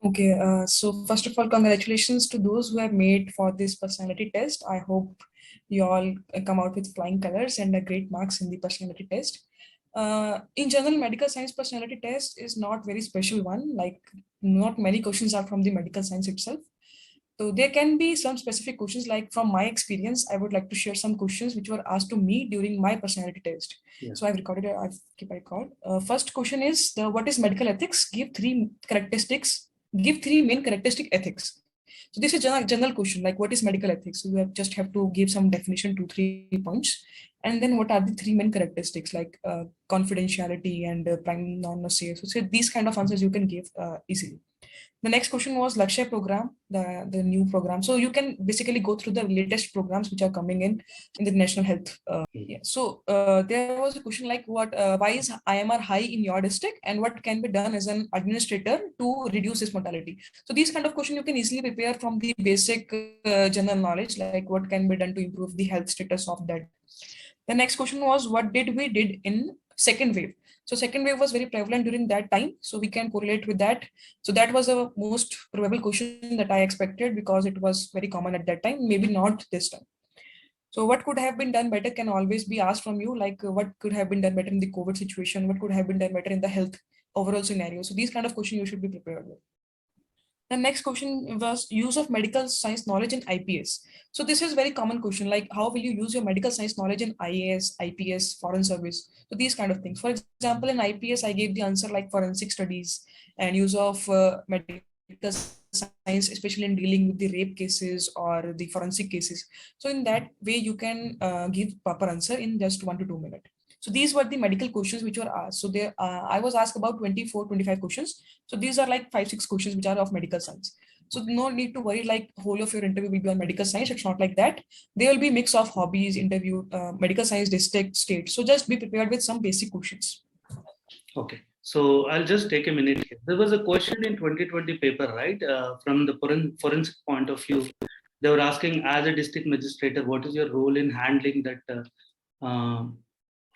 Okay, so first of all, congratulations to those who have made for this personality test. I hope you all come out with flying colors and great marks in the personality test. In general, medical science personality test is not very special one. Like not many questions are from the medical science itself. So there can be some specific questions. Like from my experience, I would like to share some questions which were asked to me during my personality test. Yes. So I've recorded it. I've keep a record. First question is what is medical ethics? Give three main characteristic ethics. So this is a general question, like what is medical ethics? So you just have to give some definition, 2-3 points. And then what are the three main characteristics, like confidentiality and prime non-nocere. So these kind of answers you can give easily. The next question was Lakshya program, the new program. So you can basically go through the latest programs which are coming in the national health. Yeah. So there was a question like why is IMR high in your district and what can be done as an administrator to reduce this mortality? So these kind of questions you can easily prepare from the basic general knowledge, like what can be done to improve the health status of that. The next question was what did we did in second wave? So second wave was very prevalent during that time. So we can correlate with that. So that was the most probable question that I expected because it was very common at that time, maybe not this time. So what could have been done better can always be asked from you, like what could have been done better in the COVID situation? What could have been done better in the health overall scenario? So these kind of questions you should be prepared with. The next question was use of medical science knowledge in IPS. So this is very common question, like how will you use your medical science knowledge in IAS, IPS, foreign service? So these kind of things. For example, in IPS, I gave the answer like forensic studies and use of medical science, especially in dealing with the rape cases or the forensic cases. So in that way, you can give proper answer in just 1 to 2 minutes. So these were the medical questions which were asked. So there, I was asked about 24-25 questions. So these are like 5-6 questions which are of medical science. So no need to worry like whole of your interview will be on medical science. It's not like that. There will be mix of hobbies, interview, medical science, district, state. So just be prepared with some basic questions. Okay. So I'll just take a minute here. There was a question in 2020 paper, right? From the forensic point of view, they were asking as a district magistrate, what is your role in handling that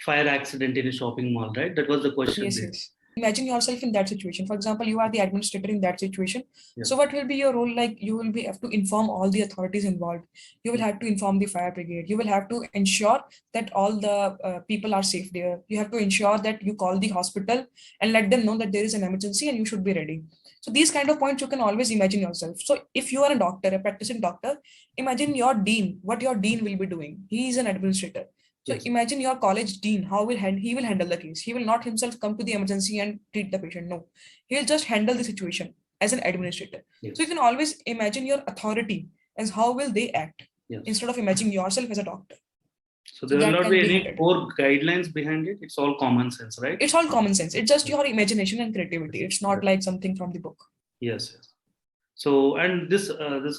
fire accident in a shopping mall, right? That was the question. Yes, yes. Imagine yourself in that situation. For example, you are the administrator in that situation. Yeah. So what will be your role? Like you will be have to inform all the authorities involved. You will have to inform the fire brigade. You will have to ensure that all the people are safe there. You have to ensure that you call the hospital and let them know that there is an emergency and you should be ready. So these kind of points you can always imagine yourself. So if you are a doctor, a practicing doctor, imagine your dean, what your dean will be doing. He is an administrator. So yes. Imagine your college dean, how will he will handle the case. He will not himself come to the emergency and treat the patient. No, he will just handle the situation as an administrator. Yes. So you can always imagine your authority as how will they act, yes, instead of imagining yourself as a doctor. So there will not be any core guidelines behind it. It's all common sense, right? It's all common sense. It's just your imagination and creativity. It's not like something from the book. Yes, yes. So, and this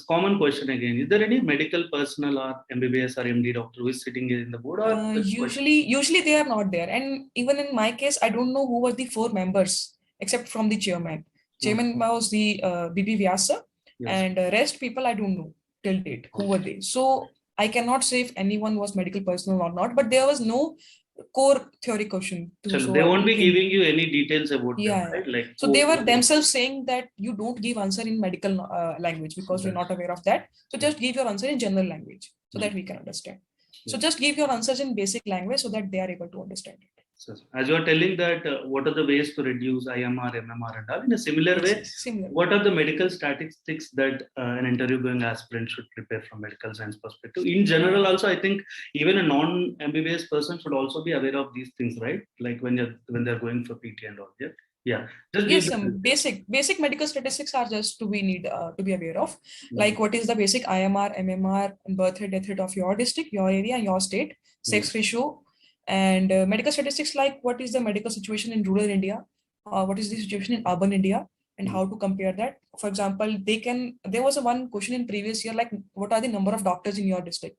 common question again, is there any medical personnel or MBBS or MD doctor who is sitting in the board? Or usually they are not there. And even in my case, I don't know who were the 4 members except from the chairman. Chairman was the BB Vyasa, yes, and rest people I don't know till date who were they. So I cannot say if anyone was medical personnel or not, but there was no core theory question. So they won't be giving you any details about them, right? Like so they were themselves saying that you don't give answer in medical language because we're not aware of that. So just give your answer in general language so that we can understand. So just give your answers in basic language so that they are able to understand it. So, as you are telling that what are the ways to reduce IMR, MMR and all, in a similar way, what are the medical statistics that an interview going aspirant should prepare from medical science perspective? In general also, I think even a non-MBBS person should also be aware of these things, right? Like when they're going for PT and all, yeah? Yeah. Just some basic medical statistics are just to be aware of. Like what is the basic IMR, MMR, and birth rate, death rate of your district, your area, your state, sex ratio, and medical statistics like what is the medical situation in rural India, what is the situation in urban India, and how to compare that. For example, there was one question in previous year like what are the number of doctors in your district.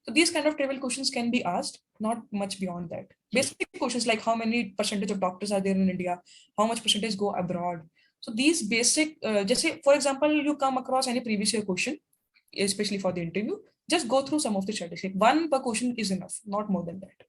So these kind of trivial questions can be asked, not much beyond that. Basic questions like how many percentage of doctors are there in India, how much percentage go abroad. So these basic, just say, for example, you come across any previous year question, especially for the interview, just go through some of the statistics. One per question is enough, not more than that.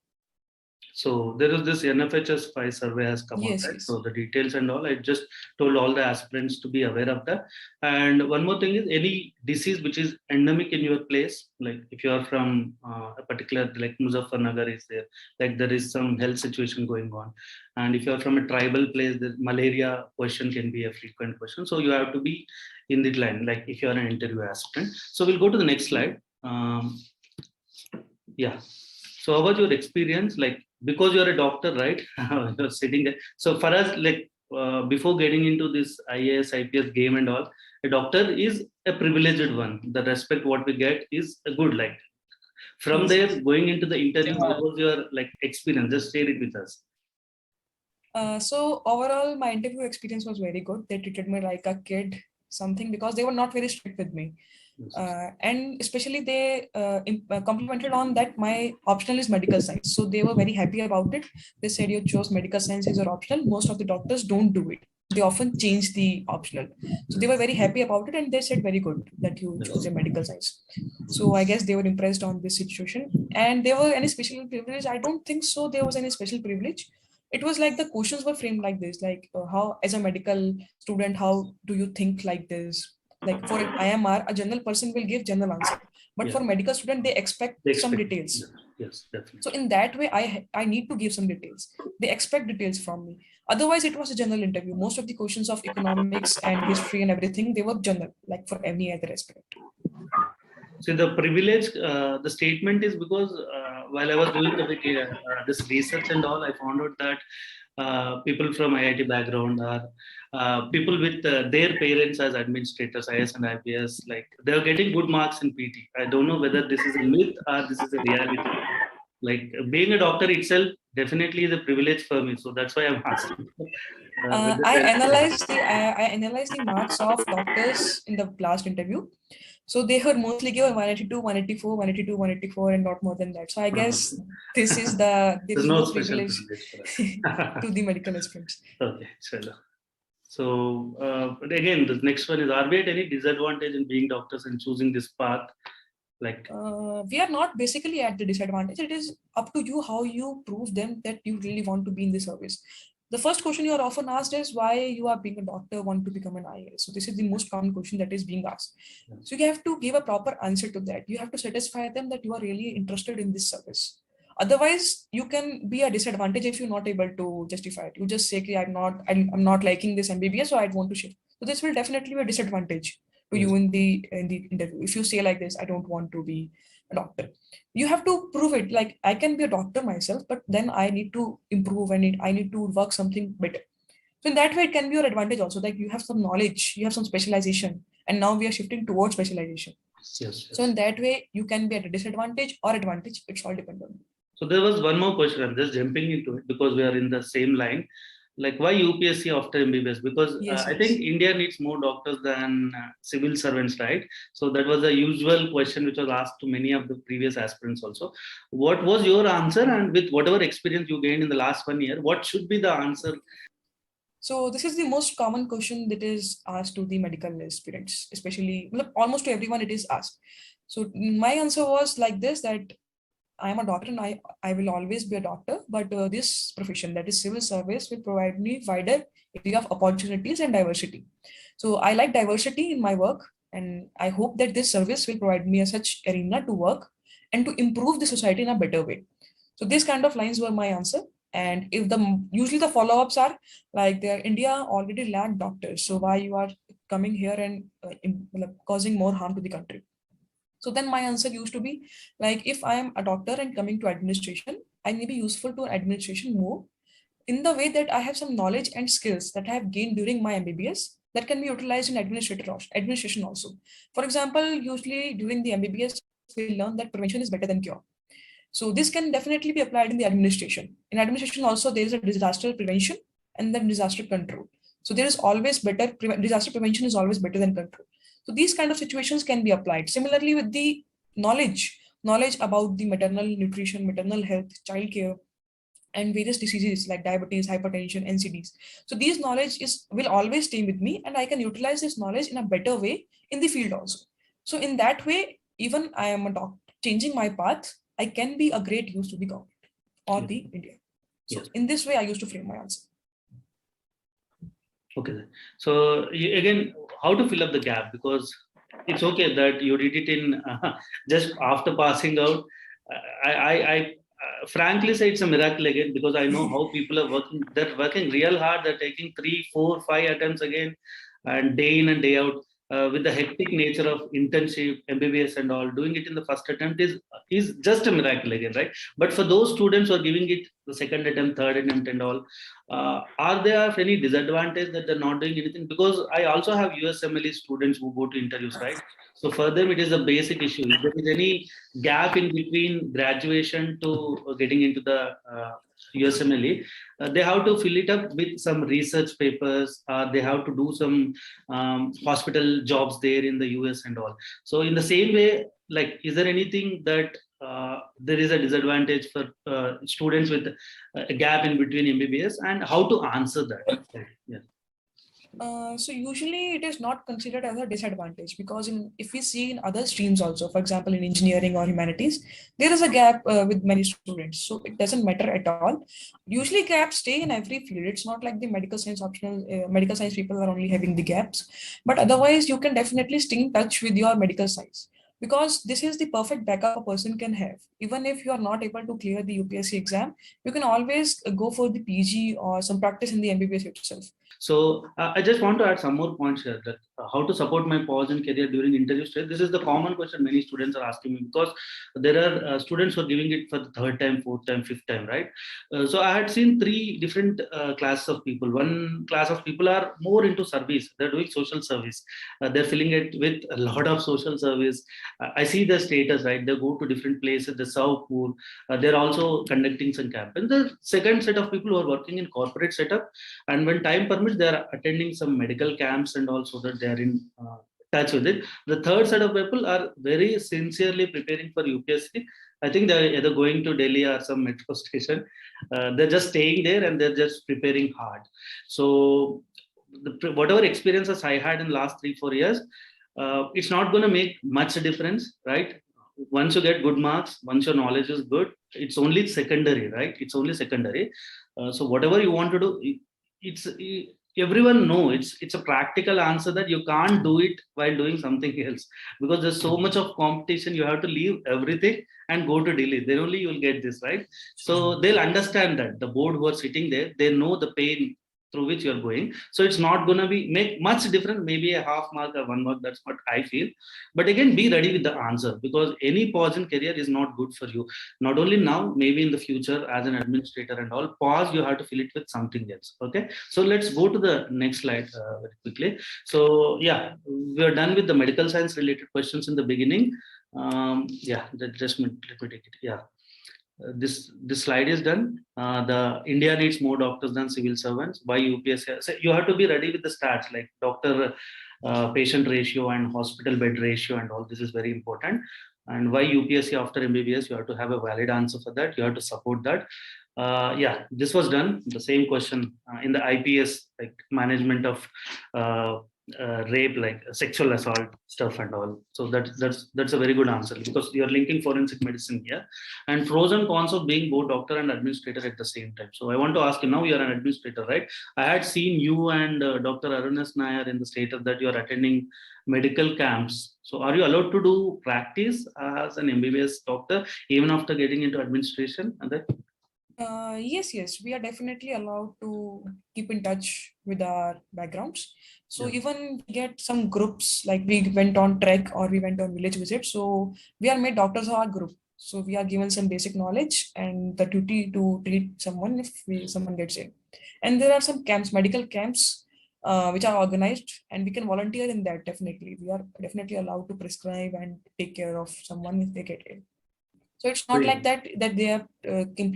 So there is this NFHS 5 survey has come out, Yes, right? yes. So the details and all, I just told all the aspirants to be aware of that. And one more thing is any disease which is endemic in your place, like if you are from a particular, like Muzaffarnagar is there, like there is some health situation going on. And if you are from a tribal place, the malaria question can be a frequent question. So you have to be in the line, like if you are an interview aspirant. So we'll go to the next slide. Yeah. So how about your experience? Like, because you're a doctor, right? You're sitting there. So for us, like before getting into this IAS, IPS game and all, a doctor is a privileged one. The respect what we get is a good. Like from Yes, there, yes. going into the interview, what was your like experience? Just share it with us. So overall, my interview experience was very good. They treated me like a kid, something, because they were not very strict with me. And especially they complimented on that my optional is medical science. So they were very happy about it. They said you chose medical science as your optional. Most of the doctors don't do it. They often change the optional. So they were very happy about it, and they said very good that you chose a medical science. So I guess they were impressed on this situation. And there were any special privilege? I don't think so. There was any special privilege. It was like the questions were framed like this, like how as a medical student, how do you think like this? Like for an IMR, a general person will give general answer, but Yeah, for medical student, they expect they some expect. details. Yes, definitely. So in that way, I need to give some details. They expect details from me. Otherwise, it was a general interview. Most of the questions of economics and history and everything, they were general, like for any other aspect. So the privilege, the statement is because while I was doing this research and all, I found out that people from IIT background are people with their parents as administrators, IS and IPS, like they are getting good marks in PT. I don't know whether this is a myth or this is a reality. Like being a doctor itself definitely is a privilege for me, so that's why I'm asking. Whether I analyzed the marks of doctors in the last interview. So they were mostly given 182, 184, 182, 184, and not more than that. So I guess there there's is no no special privilege privilege for to us. the medical aspirants. Okay, chalo. So, but again, the next one is: are we at any disadvantage in being doctors and choosing this path? Like, We are not basically at the disadvantage. It is up to you how you prove them that you really want to be in the service. The first question you are often asked is why you are being a doctor, want to become an IAS. So this is the most common question that is being asked. So you have to give a proper answer to that. You have to satisfy them that you are really interested in this service. Otherwise, you can be a disadvantage if you're not able to justify it. You just say, okay, I'm not liking this MBBS, so I want to shift. So this will definitely be a disadvantage to yes, you in the interview. If you say like this, I don't want to be a doctor, you have to prove it. Like I can be a doctor myself, but then I need to improve and I need to work something better. So in that way, it can be your advantage also. Like you have some knowledge, you have some specialization, and now we are shifting towards specialization. yes, So in yes. that way, you can be at a disadvantage or advantage. It's all depend on you. So there was one more question. I'm just jumping into it because we are in the same line. Like, why UPSC after MBBS? Because Yes, I think yes. India needs more doctors than civil servants, right? So that was the usual question which was asked to many of the previous aspirants also. What was your answer? And with whatever experience you gained in the last 1 year, what should be the answer? So this is the most common question that is asked to the medical aspirants, especially almost to everyone it is asked. So my answer was like this, that I am a doctor and I will always be a doctor, but this profession, that is civil service, will provide me wider area of opportunities and diversity. So I like diversity in my work, and I hope that this service will provide me a such arena to work and to improve the society in a better way. So these kind of lines were my answer. And if usually the follow-ups are like, there India already lack doctors, so why you are coming here and causing more harm to the country? So then my answer used to be like, if I am a doctor and coming to administration, I may be useful to administration more in the way that I have some knowledge and skills that I have gained during my MBBS that can be utilized in administration also. For example, usually during the MBBS, we learn that prevention is better than cure. So this can definitely be applied in the administration. In administration also, there is a disaster prevention and then disaster control. So there is always disaster prevention is always better than control. So these kind of situations can be applied. Similarly, with the knowledge about the maternal nutrition, maternal health, childcare, and various diseases like diabetes, hypertension, NCDs. So these knowledge will always stay with me, and I can utilize this knowledge in a better way in the field also. So in that way, even I am a doctor, changing my path, I can be a great use to the government. or the India. So in this way, I used to frame my answer. Okay. So again, how to fill up the gap? Because it's okay that you did it in just after passing out. I frankly say it's a miracle again, because I know how people are working. They're working real hard. They're taking 3, 4, 5 attempts again, and day in and day out. With the hectic nature of internship, MBBS, and all, doing it in the first attempt is just a miracle again, right? But for those students who are giving it the second attempt, third attempt, and all, are there of any disadvantage that they're not doing anything? Because I also have USMLE students who go to interviews, right? So for them, it is a basic issue. If there is any gap in between graduation to getting into the USMLE, they have to fill it up with some research papers. They have to do some hospital jobs there in the US and all. So in the same way, like, is there anything that there is a disadvantage for students with a gap in between MBBS, and how to answer that? Yeah. So usually it is not considered as a disadvantage, because if we see in other streams also, for example, in engineering or humanities, there is a gap with many students. So it doesn't matter at all. Usually gaps stay in every field. It's not like the medical science optional, medical science people are only having the gaps, but otherwise you can definitely stay in touch with your medical science, because this is the perfect backup a person can have. Even if you are not able to clear the UPSC exam, you can always go for the PG or some practice in the MBBS itself. So I just want to add some more points here, that how to support my pause in career during interview stage. This is the common question many students are asking me, because there are students who are giving it for the third time, fourth time, fifth time, right? So I had seen 3 different classes of people. One class of people are more into service. They're doing social service. They're filling it with a lot of social service. I see the status, right? They go to different places, they serve poor. They're also conducting some camp. And the second set of people who are working in corporate setup, and when time permits, they are attending some medical camps and also that they are in touch with it. The third set of people are very sincerely preparing for UPSC. I think they're either going to Delhi or some metro station. They're just staying there and they're just preparing hard. So whatever experiences I had in the last 3-4 years, it's not going to make much difference, right? Once you get good marks, once your knowledge is good, it's only secondary, right? It's only secondary. So whatever you want to do, it's everyone know it's a practical answer that you can't do it while doing something else, because there's so much of competition. You have to leave everything and go to Delhi, then only you will get this, right? So they'll understand that the board who are sitting there, they know the pain through which you're going. So it's not going to be make much difference, maybe a half mark or 1 mark. That's what I feel. But again, be ready with the answer, because any pause in career is not good for you. Not only now, maybe in the future as an administrator and all. Pause, you have to fill it with something else. Okay. So let's go to the next slide very quickly. So yeah, we're done with the medical science related questions in the beginning. Yeah, just let me take it. Yeah. This slide is done. The India needs more doctors than civil servants. By UPSC, so you have to be ready with the stats like doctor patient ratio and hospital bed ratio and all. This is very important. And why UPSC after MBBS? You have to have a valid answer for that. You have to support that. Yeah, this was done. The same question in the IPS, like management of rape, like sexual assault stuff and all. So that's a very good answer, because you're linking forensic medicine here, and pros and cons of being both doctor and administrator at the same time. So I want to ask you, now you're an administrator, right? I had seen you and Dr. Arunas Nair in the status that you're attending medical camps. So are you allowed to do practice as an MBBS doctor even after getting into administration? And that yes, we are definitely allowed to keep in touch with our backgrounds. So even get some groups, like we went on trek or we went on village visit. So we are made doctors of our group. So we are given some basic knowledge and the duty to treat someone if someone gets ill. And there are some camps, medical camps, which are organized, and we can volunteer in that. Definitely, we are definitely allowed to prescribe and take care of someone if they get ill. So it's not like that they are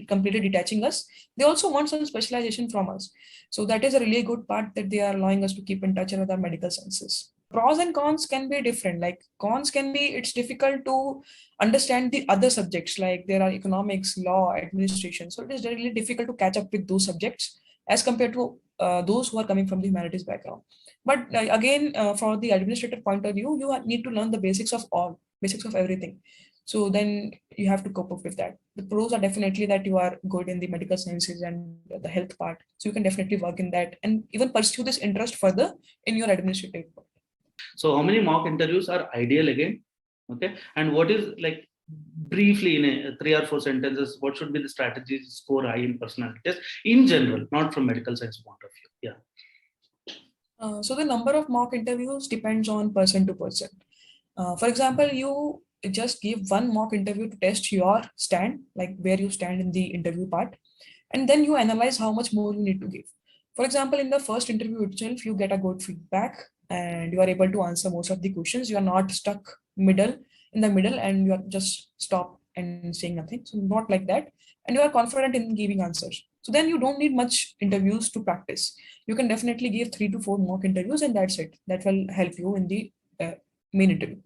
completely detaching us. They also want some specialization from us. So that is a really good part, that they are allowing us to keep in touch with our medical sciences. Pros and cons can be different. Like cons can be, it's difficult to understand the other subjects, like there are economics, law, administration. So it is really difficult to catch up with those subjects as compared to those who are coming from the humanities background. But again, for the administrator point of view, you need to learn the basics of everything. So then you have to cope up with that. The pros are definitely that you are good in the medical sciences and the health part. So you can definitely work in that and even pursue this interest further in your administrative part. So how many mock interviews are ideal again? Okay. And what is, like, briefly in a 3 or 4 sentences, what should be the strategies to score high in personality test in general, not from medical science point of view? Yeah. So the number of mock interviews depends on person to person. For example, you just give one mock interview to test your stand, like where you stand in the interview part, and then you analyze how much more you need to give. For example, in the first interview itself, you get a good feedback and you are able to answer most of the questions. You are not stuck in the middle and you are just stop and saying nothing. So not like that. And you are confident in giving answers. So then you don't need much interviews to practice. You can definitely give 3 to 4 mock interviews and that's it. That will help you in the main interview.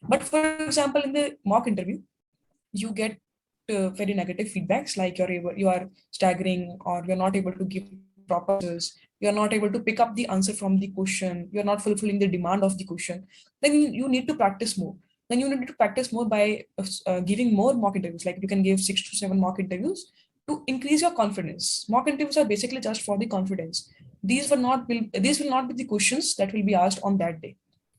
But for example, in the mock interview, you get very negative feedbacks like you are staggering or you're not able to give proper answers. You're not able to pick up the answer from the question. You're not fulfilling the demand of the question. Then you need to practice more. Then you need to practice more by giving more mock interviews. Like you can give 6 to 7 mock interviews to increase your confidence. Mock interviews are basically just for the confidence. These will not be the questions that will be asked on that day,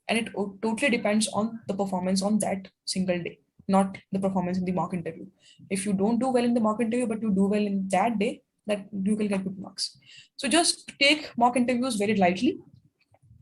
and it totally depends on the performance on that single day, not the performance in the mock interview. If you don't do well in the mock interview but you do well in that day, that you will get good marks. So just take mock interviews very lightly.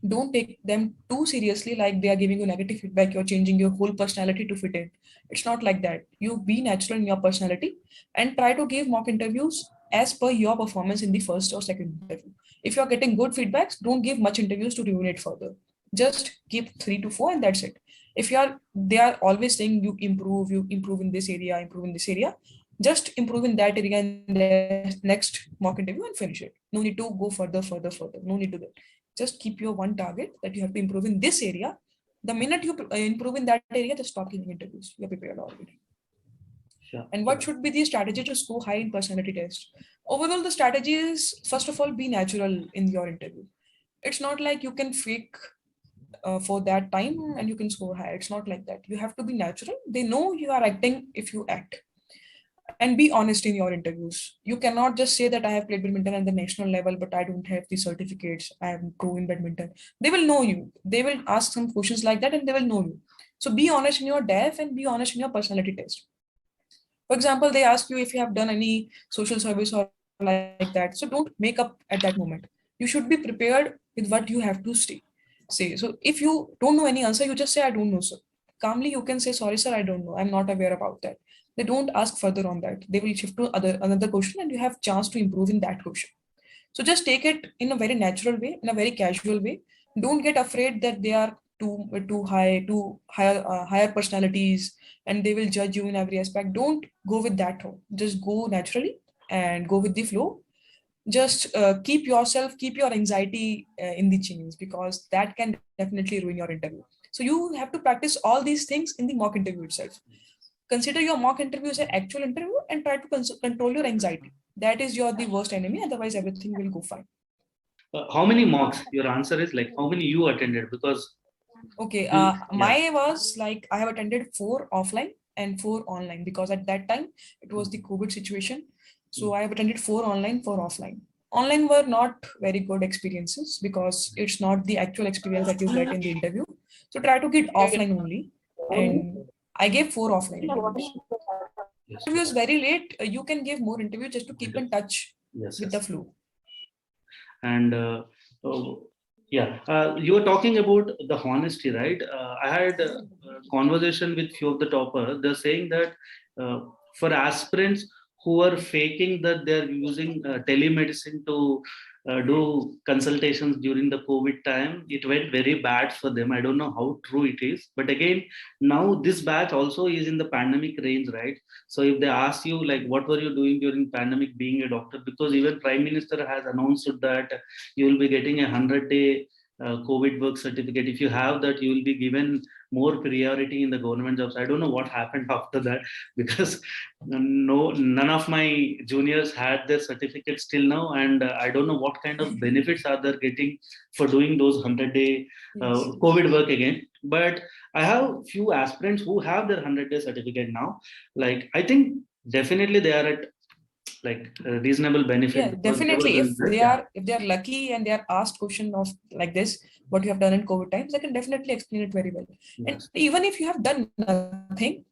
Don't take them too seriously, like they are giving you negative feedback, you're changing your whole personality to fit in. It's not like that. You be natural in your personality and try to give mock interviews as per your performance in the first or second interview. If you're getting good feedbacks, don't give much interviews to ruin it further. Just keep 3 to 4 and that's it. If they are always saying you improve in this area, improve in this area, just improve in that area in the next mock interview and finish it. No need to go further. No need to that. Just keep your one target that you have to improve in this area. The minute you improve in that area, just stop giving interviews. You're prepared already. Sure. And what should be the strategy to score high in personality test? Overall, the strategy is, first of all, be natural in your interview. It's not like you can fake for that time and you can score high. It's not like that. You have to be natural. They know you are acting if you act. And be honest in your interviews. You cannot just say that I have played badminton at the national level, but I don't have the certificates. I am pro in badminton. They will know you. They will ask some questions like that and they will know you. So be honest in your DEF and be honest in your personality test. For example, they ask you if you have done any social service or like that. So don't make up at that moment. You should be prepared with what you have to say. So if you don't know any answer, you just say, I don't know, sir. Calmly, you can say, sorry, sir, I don't know. I'm not aware about that. They don't ask further on that. They will shift to another question and you have chance to improve in that question. So just take it in a very natural way, in a very casual way. Don't get afraid that they are higher personalities and they will judge you in every aspect. Don't go with that tone. Just go naturally and go with the flow. Just keep your anxiety in the chains, because that can definitely ruin your interview. So you have to practice all these things in the mock interview itself. Consider your mock interview as an actual interview and try to control your anxiety. That is the worst enemy. Otherwise, everything will go fine. How many mocks? Your answer is like how many you attended? Because okay, my was like I have attended 4 offline and 4 online, because at that time it was the COVID situation. So I have attended 4 online, 4 offline. Online were not very good experiences because it's not the actual experience that you get in the interview. So try to get offline only. And I gave 4 offline interviews. Yes. Interviews very late. You can give more interviews just to keep in touch with the flow. And you were talking about the honesty, right? I had a conversation with few of the toppers. They're saying that for aspirants who are faking that they're using telemedicine to do consultations during the COVID time, it went very bad for them. I don't know how true it is, but again, now this batch also is in the pandemic range, right? So if they ask you like, what were you doing during pandemic being a doctor? Because even Prime Minister has announced that you will be getting a 100-day COVID work certificate. If you have that, you will be given more priority in the government jobs. I don't know what happened after that, because none of my juniors had their certificates till now, and I don't know what kind of benefits are they getting for doing those 100-day COVID work again. But I have few aspirants who have their 100-day certificate now. Like, I think definitely they are at like reasonable benefit. Yeah, definitely. If they are lucky and they are asked question of like this, what you have done in COVID times, they can definitely explain it very well. Yes. And even if you have done nothing,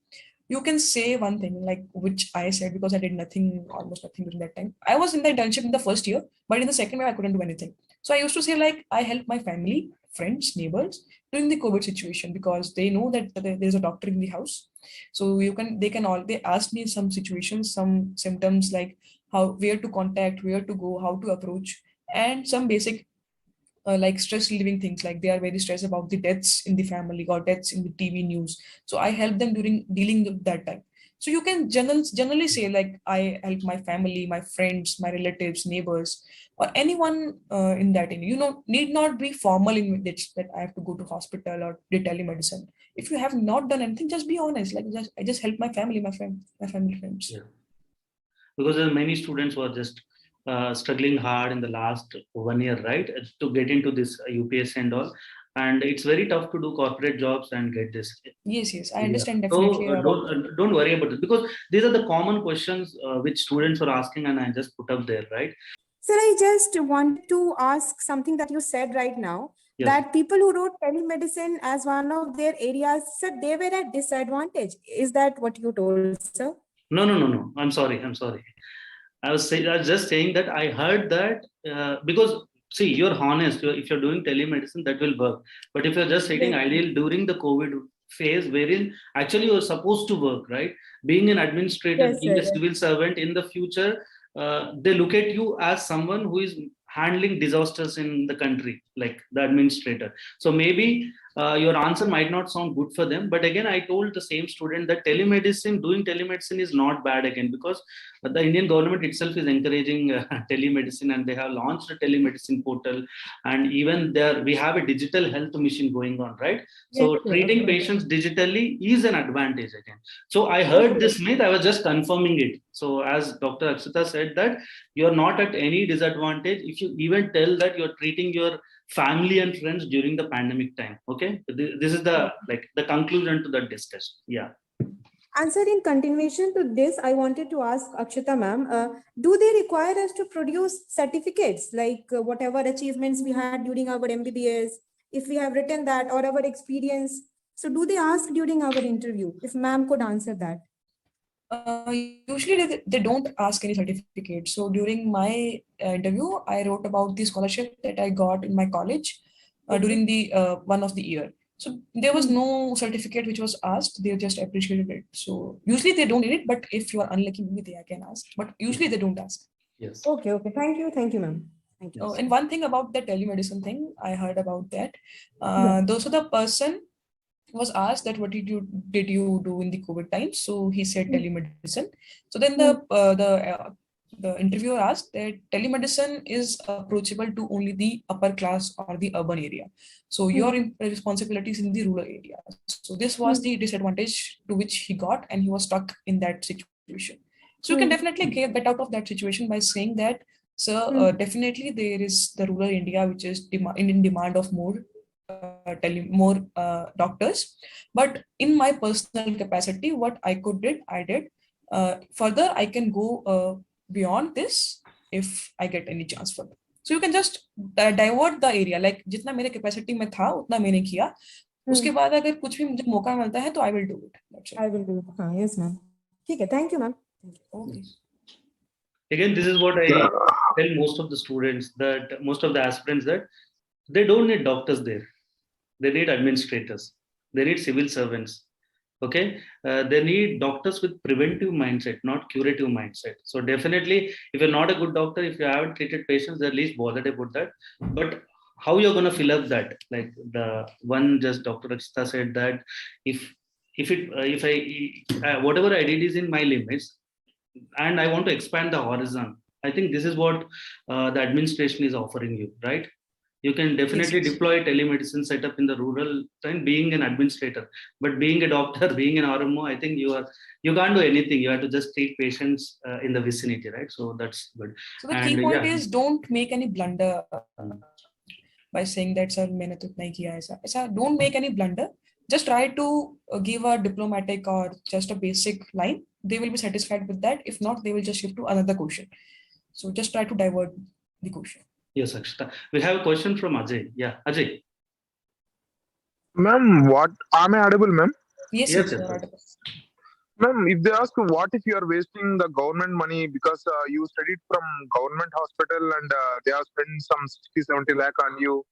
you can say one thing, like which I said, because I did nothing, almost nothing during that time. I was in the internship in the first year, but in the second year I couldn't do anything. So I used to say, like, I help my family, friends, neighbors during the COVID situation, because they know that there's a doctor in the house. So they asked me some situations, some symptoms, like where to contact, where to go, how to approach, and some basic like stress relieving things, like they are very stressed about the deaths in the family or deaths in the TV news. So I help them during dealing with that time. So you can generally say, like, I help my family, my friends, my relatives, neighbors, or anyone in that. Need not be formal in this, that I have to go to hospital or do telemedicine. If you have not done anything, just be honest. Like, I just help my family, my family friends. Yeah. Because there are many students who are just struggling hard in the last 1 year, right, to get into this UPSC and all. And it's very tough to do corporate jobs and get this. Yes, I understand definitely. So don't worry about it, because these are the common questions which students are asking, and I just put up there, right? Sir, I just wanted to ask something that you said right now, yes, that people who wrote telemedicine as one of their areas, sir, they were at disadvantage. Is that what you told, sir? No. I'm sorry. I was just saying that I heard that because, see, you're honest. If you're doing telemedicine, that will work. But if you're just sitting idle during the COVID phase, wherein actually you're supposed to work, right? Being an administrator, yes, being a civil servant in the future, they look at you as someone who is handling disasters in the country, like the administrator. So maybe your answer might not sound good for them. But again, I told the same student that doing telemedicine is not bad again, because the Indian government itself is encouraging telemedicine, and they have launched a telemedicine portal. And even there, we have a digital health mission going on, right? So yes, treating patients digitally is an advantage again. So I heard this myth, I was just confirming it. So as Dr. Akshita said, that you're not at any disadvantage if you even tell that you're treating your family and friends during the pandemic time. Okay, this is the conclusion to that discussion. Yeah. And sir, in continuation to this, I wanted to ask Akshita ma'am, do they require us to produce certificates, like whatever achievements we had during our MBBS, if we have written that, or our experience? So do they ask during our interview? If ma'am could answer that. Usually they don't ask any certificate. So during my interview, I wrote about the scholarship that I got in my college during the one of the year. So there was no certificate which was asked. They just appreciated it. So usually they don't need it, but if you are unlucky, maybe they can ask. But usually they don't ask. Yes. Okay. Thank you, ma'am. Thank you. And one thing about the telemedicine thing, I heard about that. So the person was asked that what did you do in the COVID times? So he said telemedicine. So then the interviewer asked that telemedicine is approachable to only the upper class or the urban area. So your responsibilities in the rural area. So this was the disadvantage to which he got, and he was stuck in that situation. So you can definitely get out of that situation by saying that, sir, definitely there is the rural India which is in demand of more doctors, but in my personal capacity, what I did, I did. Further, I can go beyond this if I get any chance for it. So you can just divert the area, like जितना मेरे capacity में था उतना मैंने किया. उसके बाद अगर कुछ भी मुझे मौका मिलता है तो I will do it. I will do it. Yes, ma'am. ठीक है. Thank you, ma'am. Okay. Again, this is what I tell most of the students, that most of the aspirants, that they don't need doctors there. They need administrators. They need civil servants. Okay, they need doctors with preventive mindset, not curative mindset. So definitely, if you're not a good doctor, if you haven't treated patients, they're least bothered about that. But how you're going to fill up that? Like the one just Dr. Akshita said, that if I whatever I did is in my limits, and I want to expand the horizon. I think this is what the administration is offering you, right? You can definitely Yes. deploy telemedicine setup in the rural and being an administrator, but being a doctor, being an RMO, I think you can't do anything. You have to just treat patients in the vicinity, right? So that's good. So the key point is don't make any blunder by saying that sir मैंने तो नहीं किया ऐसा. Don't make any blunder. Just try to give a diplomatic or just a basic line. They will be satisfied with that. If not, they will just shift to another question. So just try to divert the question. Yes, Akshita. We have a question from Ajay. Yeah, Ajay. Ma'am, what am I audible, ma'am? Yes, Yes, you yes. are audible. Ma'am, if they ask what if you are wasting the government money because you studied from government hospital and they have spent some 60-70 lakh on you.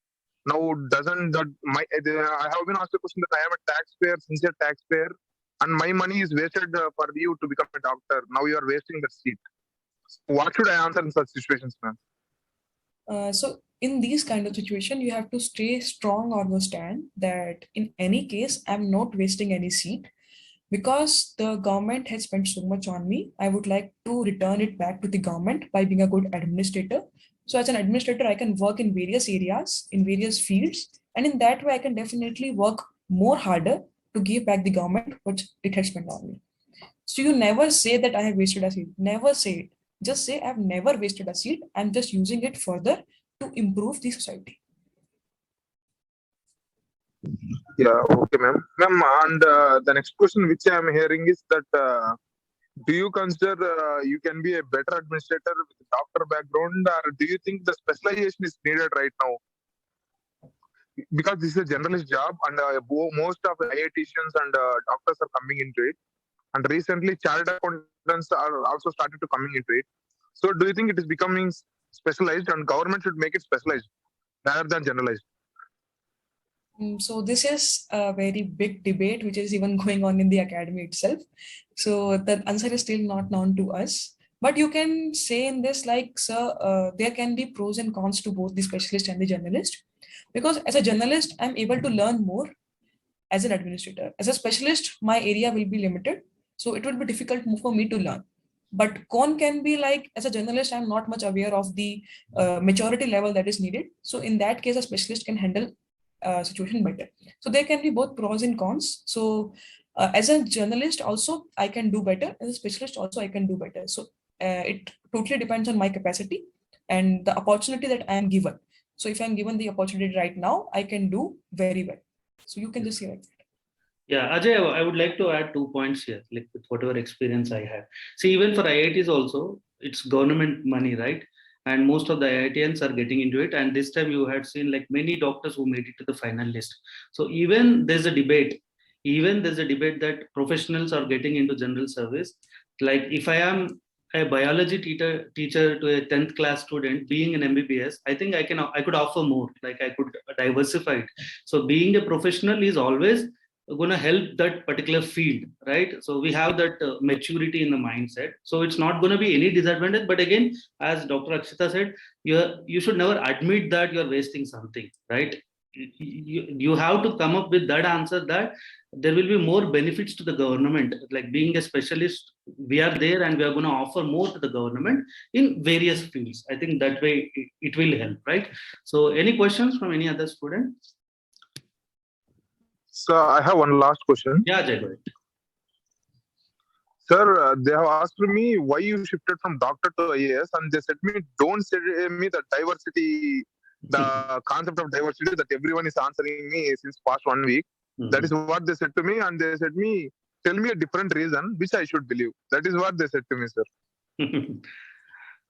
Now, doesn't that I have been asked the question that I am a taxpayer, sincere taxpayer, and my money is wasted for you to become a doctor. Now you are wasting that seat. What should I answer in such situations, ma'am? So in these kind of situation, you have to stay strong on your stand that in any case, I'm not wasting any seat because the government has spent so much on me. I would like to return it back to the government by being a good administrator. So as an administrator, I can work in various areas, in various fields, and in that way, I can definitely work more harder to give back the government what it has spent on me. So you never say that I have wasted a seat. Never say it. Just say I've never wasted a seat. I'm just using it further to improve the society. Yeah, okay, ma'am. Ma'am, and the next question which I am hearing is that do you consider you can be a better administrator with a doctor background, or do you think the specialization is needed right now? Because this is a generalist job, and most of the IITians and doctors are coming into it. And recently, chartered accountants are also started to coming into it. So, do you think it is becoming specialized, and government should make it specialized rather than generalized? So this is a very big debate, which is even going on in the academy itself. So the answer is still not known to us. But you can say in this, like, sir, there can be pros and cons to both the specialist and the generalist. Because as a generalist, I'm able to learn more as an administrator. As a specialist, my area will be limited. So it will be difficult for me to learn. But con can be like, as a journalist, I'm not much aware of the maturity level that is needed. So in that case, a specialist can handle situation better. So there can be both pros and cons. So as a journalist also, I can do better. As a specialist also, I can do better. So it totally depends on my capacity and the opportunity that I am given. So if I'm given the opportunity right now, I can do very well. So you can just say like that. Yeah, Ajay, I would like to add 2 points here, like with whatever experience I have. See, even for IITs also, it's government money, right? And most of the IITians are getting into it. And this time you had seen like many doctors who made it to the final list. So even there's a debate that professionals are getting into general service. Like if I am a biology teacher to a 10th class student being an MBBS, I think I could offer more, like I could diversify it. So being a professional is always going to help that particular field, right? So we have that maturity in the mindset. So it's not going to be any disadvantage. But again, as Dr. Akshita said, you should never admit that you're wasting something, right? You have to come up with that answer that there will be more benefits to the government. Like being a specialist, we are there and we are going to offer more to the government in various fields. I think that way it will help, right? So any questions from any other student? So I have one last question. Yeah, Jay, go ahead. Sir, they have asked me why you shifted from doctor to IAS, and they said me, don't say me the diversity, the concept of diversity that everyone is answering me since past 1 week. Mm-hmm. That is what they said to me, and they said me, tell me a different reason which I should believe. That is what they said to me, sir.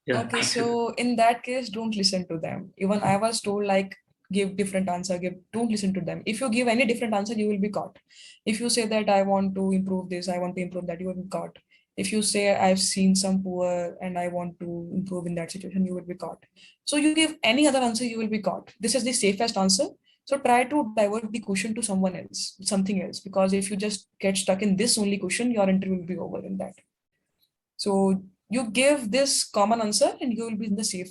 Yeah. Okay, so in that case, don't listen to them. Even I was told like, give different answer, don't listen to them. If you give any different answer, you will be caught. If you say that I want to improve this, I want to improve that, you will be caught. If you say I've seen some poor and I want to improve in that situation, you will be caught. So you give any other answer, you will be caught. This is the safest answer. So try to divert the question to someone else, something else, because if you just get stuck in this only question, your interview will be over in that. So you give this common answer and you will be in the safe,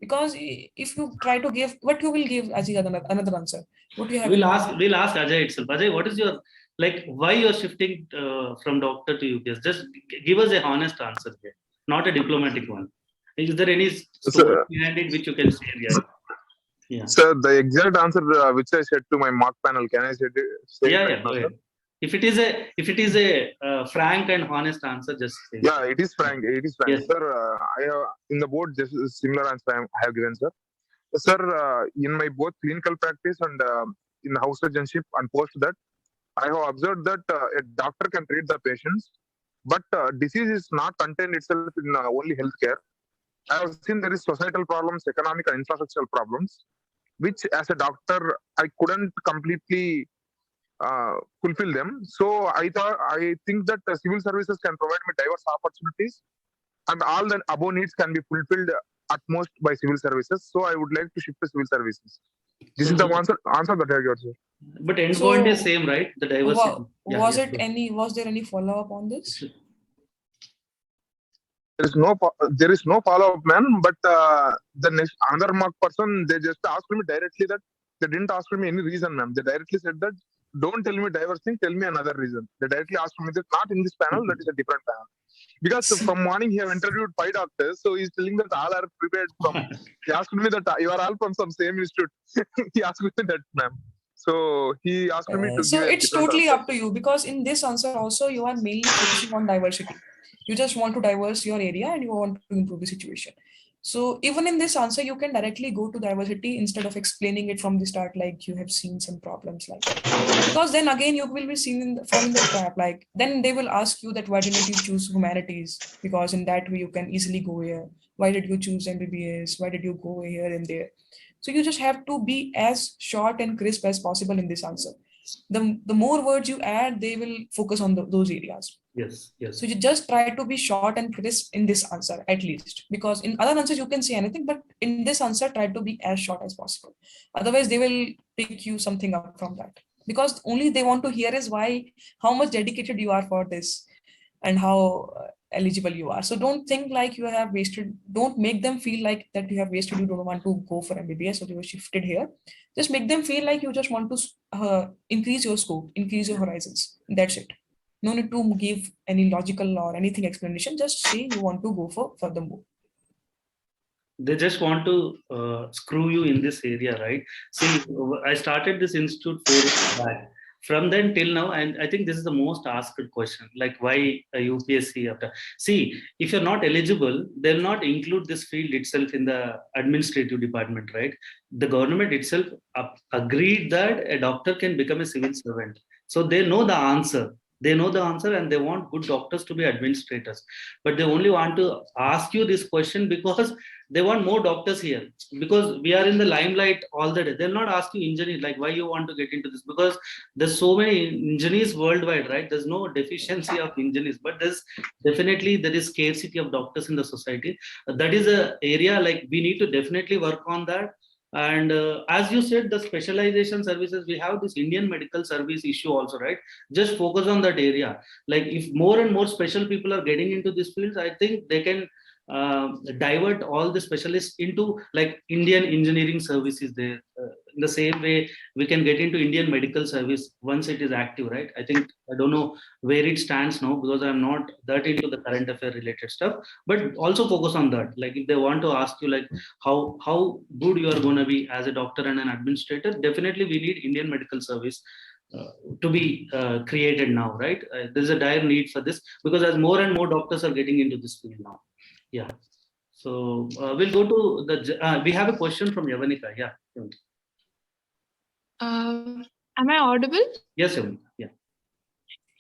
because if you try to give what you will give as another answer, what you have. We'll ask Ajay itself. Ajay, what is your, like, why you're shifting from doctor to UPS? Just give us a honest answer here, not a diplomatic one. Is there any story behind it which you can share here? Yeah. Sir, the exact answer which I said to my mock panel, can I say it Yeah, right yeah, now, go sir? ahead. If it is a frank and honest answer, just say. Yeah, it is frank. It is frank, Yes. sir. I have in the board just a similar answer I have given, sir. Sir, in my both clinical practice and in house surgeonship and post that, I have observed that a doctor can treat the patients, but disease is not contained itself in only healthcare. I have seen there is societal problems, economic and infrastructural problems, which as a doctor I couldn't completely fulfill them. So I think that civil services can provide me diverse opportunities, and all the above needs can be fulfilled at most by civil services. So I would like to shift to civil services. This is the answer that I got, sir. But endpoint is same, right? The diversity. Was there any follow up on this? There is no follow up, man. But the next another mock person, they just asked me directly that they didn't ask me any reason, ma'am. They directly said that don't tell me diverse thing, tell me another reason. They directly asked me that not in this panel, that is a different panel. Because from morning he have interviewed 5 doctors, so he's telling that all are prepared from. He asked me that you are all from some same institute. He asked me that, ma'am. So he asked me to so give it's totally up to you, because in this answer also you are mainly focusing on diversity. You just want to diverse your area and you want to improve the situation. So even in this answer, you can directly go to diversity instead of explaining it from the start, like you have seen some problems like that. Because then again, you will be seen falling the trap. Like then they will ask you that why didn't you choose humanities? Because in that way you can easily go here. Why did you choose MBBS? Why did you go here and there? So you just have to be as short and crisp as possible in this answer. The more words you add, they will focus on those areas. Yes, yes. So you just try to be short and crisp in this answer at least, because in other answers you can say anything, but in this answer try to be as short as possible. Otherwise they will pick you something up from that, because only they want to hear is how much dedicated you are for this and how eligible you are. So don't think like you have wasted, don't make them feel like that you have wasted, you don't want to go for MBBS or you were shifted here. Just make them feel like you just want to increase your scope, increase your horizons. That's it. No need to give any logical or anything explanation. Just say you want to go for furthermore. They just want to screw you in this area, right? See, I started this institute 4 years back. From then till now, and I think this is the most asked question, like why a UPSC after. See, if you're not eligible, they'll not include this field itself in the administrative department, right? The government itself agreed that a doctor can become a civil servant. So they know the answer. They know the answer and they want good doctors to be administrators. But they only want to ask you this question because they want more doctors here, because we are in the limelight all the day. They'll not ask you engineers like why you want to get into this, because there's so many engineers worldwide, right? There's no deficiency of engineers, but there is scarcity of doctors in the society. That is a area like we need to definitely work on that. And as you said, the specialization services, we have this Indian medical service issue also, right? Just focus on that area. Like if more and more special people are getting into this field, I think they can divert all the specialists into like Indian engineering services there. In the same way, we can get into Indian medical service once it is active, right? I think, I don't know where it stands now because I'm not that into the current affair related stuff, but also focus on that. Like if they want to ask you like how good you are going to be as a doctor and an administrator, definitely we need Indian medical service to be created now, right? There's a dire need for this because as more and more doctors are getting into this field now. Yeah. So we'll go to the, we have a question from Yavanika. Yeah. Am I audible? Yes, Yavanika. Yeah.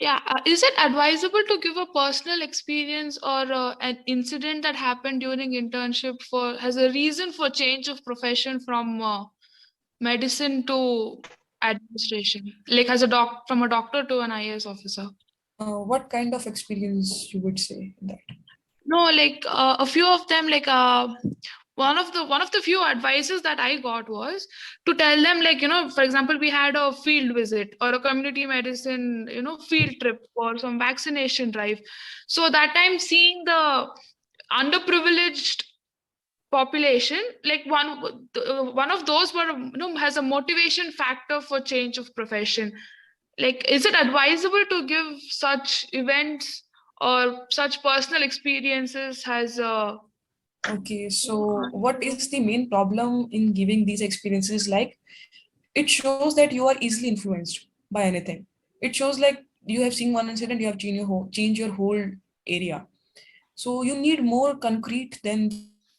Yeah. Is it advisable to give a personal experience or an incident that happened during internship as a reason for change of profession from medicine to administration, like as from a doctor to an IAS officer? What kind of experience you would say that? No, like a few of them, like one of the few advices that I got was to tell them, like, for example, we had a field visit or a community medicine, field trip or some vaccination drive. So that time seeing the underprivileged population, like one of those were, has a motivation factor for change of profession. Like, is it advisable to give such events or such personal experiences as Okay, so what is the main problem in giving these experiences? Like, it shows that you are easily influenced by anything. It shows like you have seen one incident, you have changed your whole area. So you need more concrete than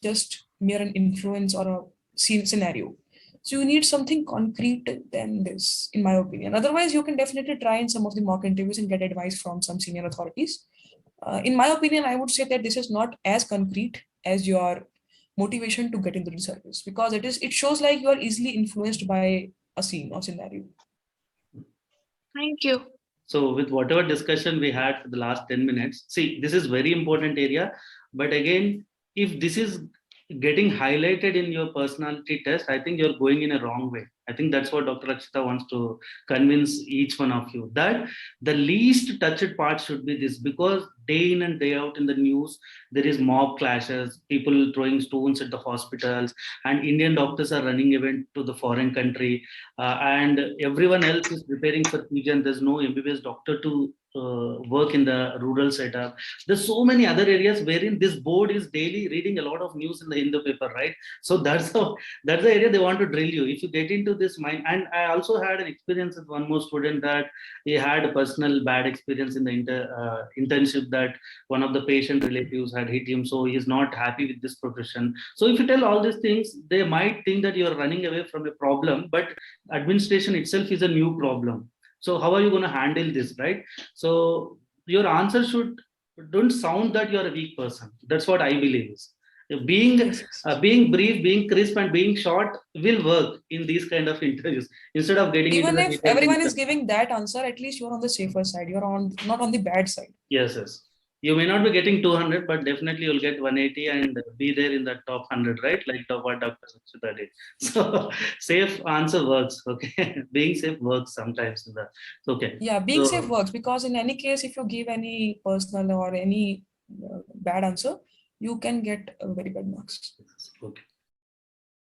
just mere an influence or a scenario. So you need something concrete than this, in my opinion. Otherwise, you can definitely try in some of the mock interviews and get advice from some senior authorities. In my opinion, I would say that this is not as concrete as your motivation to get into the service, because it shows like you are easily influenced by a scene or scenario. Thank you. So with whatever discussion we had for the last 10 minutes, see, this is very important area. But again, if this is getting highlighted in your personality test, I think you're going in a wrong way. I think that's what Dr. Akshita wants to convince each one of you, that the least touched part should be this, because day in and day out in the news, there is mob clashes, people throwing stones at the hospitals, and Indian doctors are running away to the foreign country, and everyone else is preparing for PG, and there's no MBBS doctor to work in the rural setup. There's so many other areas wherein this board is daily reading a lot of news in the Hindu paper, right? So that's the area they want to drill you. If you get into this mind, and I also had an experience with one more student that he had a personal bad experience in the internship, that one of the patient relatives had hit him, so he's not happy with this profession. So if you tell all these things, they might think that you're running away from a problem, but administration itself is a new problem. So how are you going to handle this, right? So your answer don't sound that you're a weak person. That's what I believe is. Being brief, being crisp, and being short will work in these kind of interviews, instead of getting even into if everyone is giving that answer, at least you're on the safer side. You're not on the bad side. Yes. You may not be getting 200, but definitely you'll get 180 and be there in the top 100, right? Like what Dr. Akshita did. So safe answer works. Okay, being safe works sometimes. Okay. Yeah, being safe works, because in any case, if you give any personal or any bad answer, you can get very bad marks. Okay.